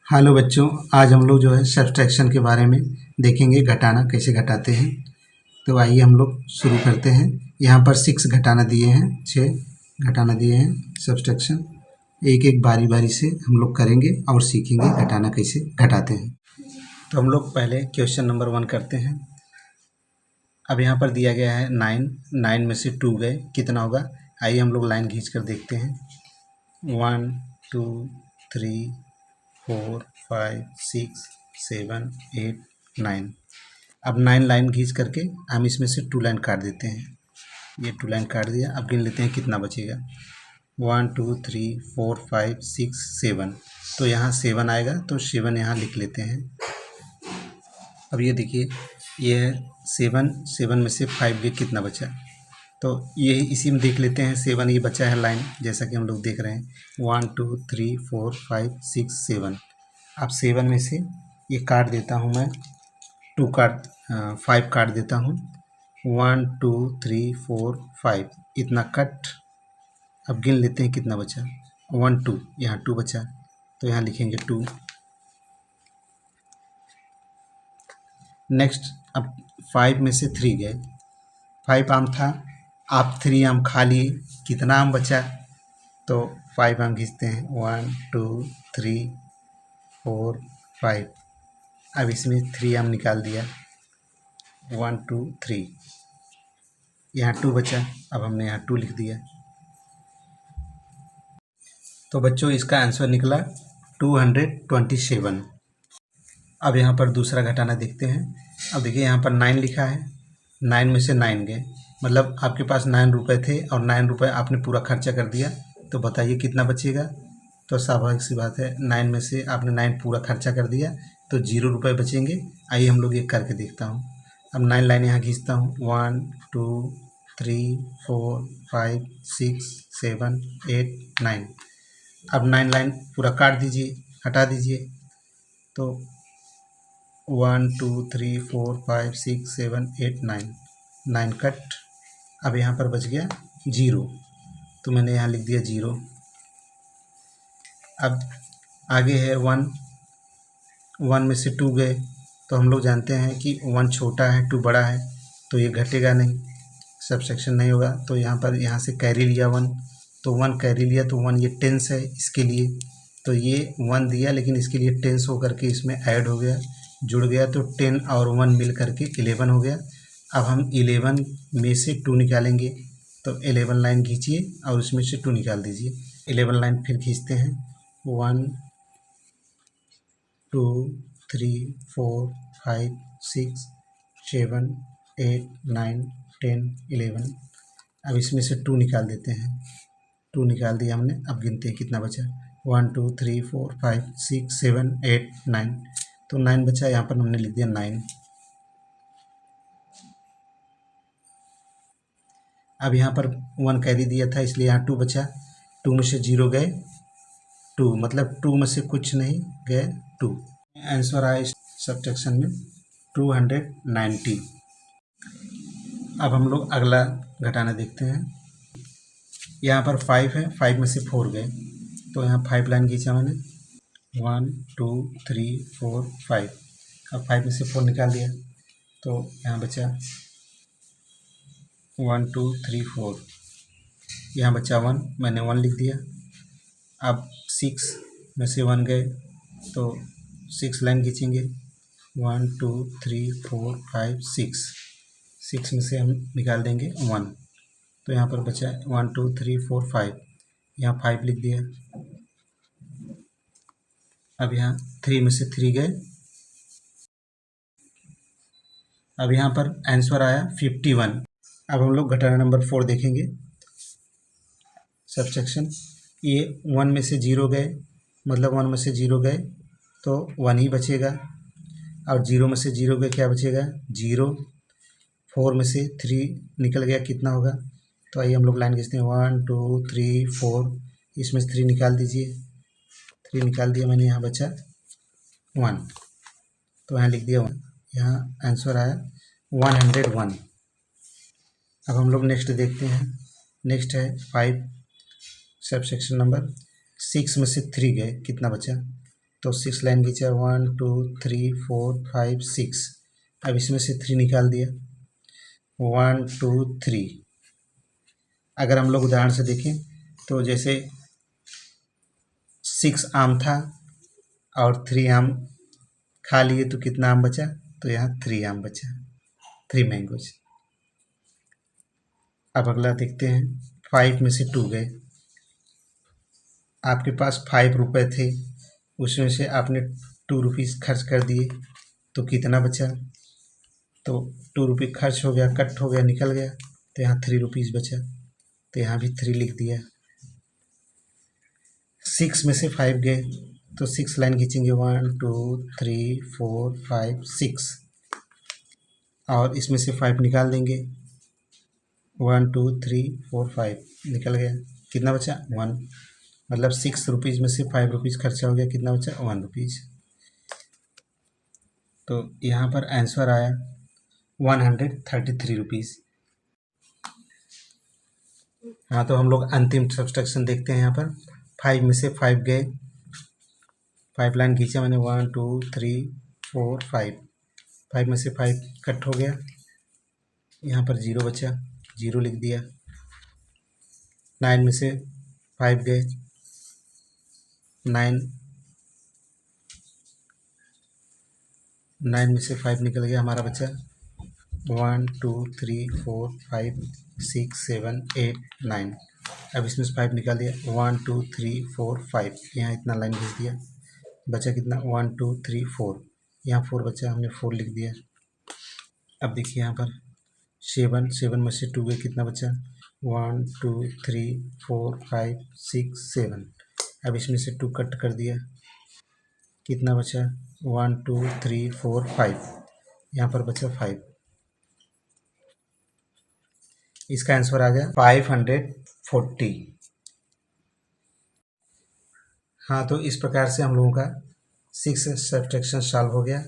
Hello बच्चों, आज हम लोग जो है सब्सट्रैक्शन के बारे में देखेंगे, घटाना कैसे घटाते हैं। तो आइए हम लोग शुरू करते हैं। यहाँ पर 6 घटाना दिए हैं, 6 घटाना दिए हैं सब्सट्रैक्शन। एक एक बारी बारी से हम लोग करेंगे और सीखेंगे घटाना कैसे घटाते हैं। तो हम लोग पहले क्वेश्चन नंबर 1 करते हैं। अब यहाँ पर दिया गया है 9 में से 2 गए, कितना होगा। आइए हम लोग लाइन खींच कर देखते हैं। 1 2 3 4 5 6 7 8 9। अब 9 लाइन खींच करके हम इसमें से 2 लाइन काट देते हैं। ये 2 लाइन काट दिया। अब गिन लेते हैं कितना बचेगा। 1 2 3 4 5 6 7। तो यहाँ 7 आएगा, तो 7 यहाँ लिख लेते हैं। अब ये देखिए, ये है 7 में से 5 गए, कितना बचा। तो ये इसी में देख लेते हैं। 7 ये बचा है लाइन, जैसा कि हम लोग देख रहे हैं। 1 2 3 4 5 6 7। अब 7 में से ये काट देता हूँ मैं, 5 काट देता हूँ। 1 2 3 4 5 इतना कट। अब गिन लेते हैं कितना बचा। 1 2, यहाँ 2 बचा, तो यहाँ लिखेंगे 2। नेक्स्ट, अब 5 में से 3 गए। 5 आम था, आप 3 आम खा लिए, कितना आम बचा। तो 5 आम खींचते हैं। 1 2 3 4 5। अब इसमें 3 आम निकाल दिया। 1 2 3, यहाँ 2 बचा, अब हमने यहाँ 2 लिख दिया। तो बच्चों, इसका आंसर निकला 227। अब यहाँ पर दूसरा घटाना देखते हैं। अब देखिए, यहाँ पर 9 लिखा है, 9 में से 9 गए, मतलब आपके पास 9 रुपये थे और 9 रुपये आपने पूरा खर्चा कर दिया। तो बताइए कितना बचेगा। तो स्वाभाविक सी बात है, 9 में से आपने 9 पूरा खर्चा कर दिया, तो 0 रुपये बचेंगे। आइए हम लोग ये करके देखता हूँ। अब 9 लाइन यहाँ खींचता हूँ। 1 2 3 4 5 6 7 8 9। अब 9 लाइन पूरा काट दीजिए, हटा दीजिए। तो 1 2 3 4 5 6 7 8 9 कट। अब यहाँ पर बच गया 0, तो मैंने यहाँ लिख दिया 0। अब आगे है 1 में से 2 गए, तो हम लोग जानते हैं कि 1 छोटा है, 2 बड़ा है, तो ये घटेगा नहीं, सब्सट्रैक्शन नहीं होगा। तो यहाँ से कैरी लिया 1, तो 1 कैरी लिया, तो 1 ये टेंस है इसके लिए, तो ये 1 दिया, लेकिन इसके लिए टेंस होकर के इसमें ऐड हो गया, जुड़ गया, तो 10 और 1 मिल करके 11 हो गया। अब हम 11 में से 2 निकालेंगे, तो 11 लाइन खींचिए और उसमें से 2 निकाल दीजिए। 11 लाइन फिर खींचते हैं। 1 2 3 4 5 6 7 8 9 10 11। अब इसमें से 2 निकाल देते हैं। 2 निकाल दिया हमने। अब गिनते हैं कितना बचा। 1 2 3 4 5 6 7 8 9। तो 9 बचा, यहाँ पर हमने लिख दिया 9। अब यहाँ पर 1 कैरी दिया था, इसलिए यहाँ 2 बचा। 2 में से 0 गए, 2 मतलब 2 में से कुछ नहीं गए, 2। आंसर आया इस सब्ट्रैक्शन में 290। अब हम लोग अगला घटाना देखते हैं। यहाँ पर 5 है, 5 में से 4 गए, तो यहाँ 5 लाइन खींचा मैंने। 1 2 3 4 5। अब 5 में से 4 निकाल दिया, तो यहाँ बचा 1 2 3 4। यहाँ बचा 1, मैंने 1 लिख दिया। अब 6 में से 1 गए, तो 6 लाइन खींचेंगे। 1 2 3 4 5 6 में से हम निकाल देंगे 1, तो यहाँ पर बचा 1 2 3 4 5। यहाँ 5 लिख दिया। अब यहाँ 3 में से 3 गए। अब यहाँ पर आंसर आया 51। अब हम लोग घटाना नंबर 4 देखेंगे। सब्ट्रैक्शन, ये 1 में से 0 गए, मतलब 1 में से 0 गए, तो 1 ही बचेगा। और 0 में से 0 गए, क्या बचेगा 0। 4 में से 3 निकल गया, कितना होगा। तो आइए हम लोग लाइन खींचते हैं। 1 2 3 4, इसमें से 3 निकाल दीजिए। 3 निकाल दिया मैंने, यहाँ बचा 1, तो यहाँ लिख दिया 1। यहाँ आंसर आया 101। अब हम लोग नेक्स्ट देखते हैं। नेक्स्ट है 5, सब्ट्रैक्शन नंबर 6 में से 3 गए, कितना बचा। तो 6 लाइन खींचा, 1 2 3 4 5 6। अब इसमें से 3 निकाल दिया, 1 2 3। अगर हम लोग उदाहरण से देखें तो जैसे 6 आम था और 3 आम खा लिए तो कितना आम बचा, तो यहाँ 3 आम बचा, 3 मैंगोज। अब अगला देखते हैं, 5 में से 2 गए। आपके पास 5 रुपये थे, उसमें से आपने 2 रुपीज़ खर्च कर दिए तो कितना बचा, तो 2 रुपये खर्च हो गया, कट हो गया, निकल गया, तो यहाँ 3 रुपीज़ बचा, तो यहाँ भी 3 लिख दिया। 6 में से 5 गए तो 6 लाइन खींचेंगे, 1 2 3 4 5 6, और इसमें से 5 निकाल देंगे, 1 2 3 4 5 निकल गया, कितना बचा 1। मतलब 6 रुपीज़ में से 5 रुपीज़ खर्चा हो गया, कितना बचा 1 रुपीज़। तो यहाँ पर आंसर आया 133 रुपीज़। हाँ, तो हम लोग अंतिम सब्सट्रैक्शन देखते हैं। यहाँ पर 5 में से 5 गए, 5 लाइन खींचा मैंने, 1 2 3 4 5, 5 में से 5 कट हो गया, यहाँ पर 0 बचा, 0 लिख दिया। 9 में से 5 गए, 9 में से 5 निकल गया, हमारा बचा 1 2 3 4 5 6 7 8 9। अब इसमें से 5 निकाल दिया, 1 2 3 4 5, यहाँ इतना लाइन खींच दिया, बचा कितना 1 2 3 4, यहाँ 4 बचा, हमने 4 लिख दिया। अब देखिए यहाँ पर 7 में से 2 गए, कितना बचा 1 2 3 4 5 6 7। अब इसमें से 2 कट कर दिया, कितना बचा 1 2 3 4 5, यहाँ पर बचा 5। इसका आंसर आ गया 540। हाँ, तो इस प्रकार से हम लोगों का 6 सब्ट्रैक्शन सॉल्व हो गया।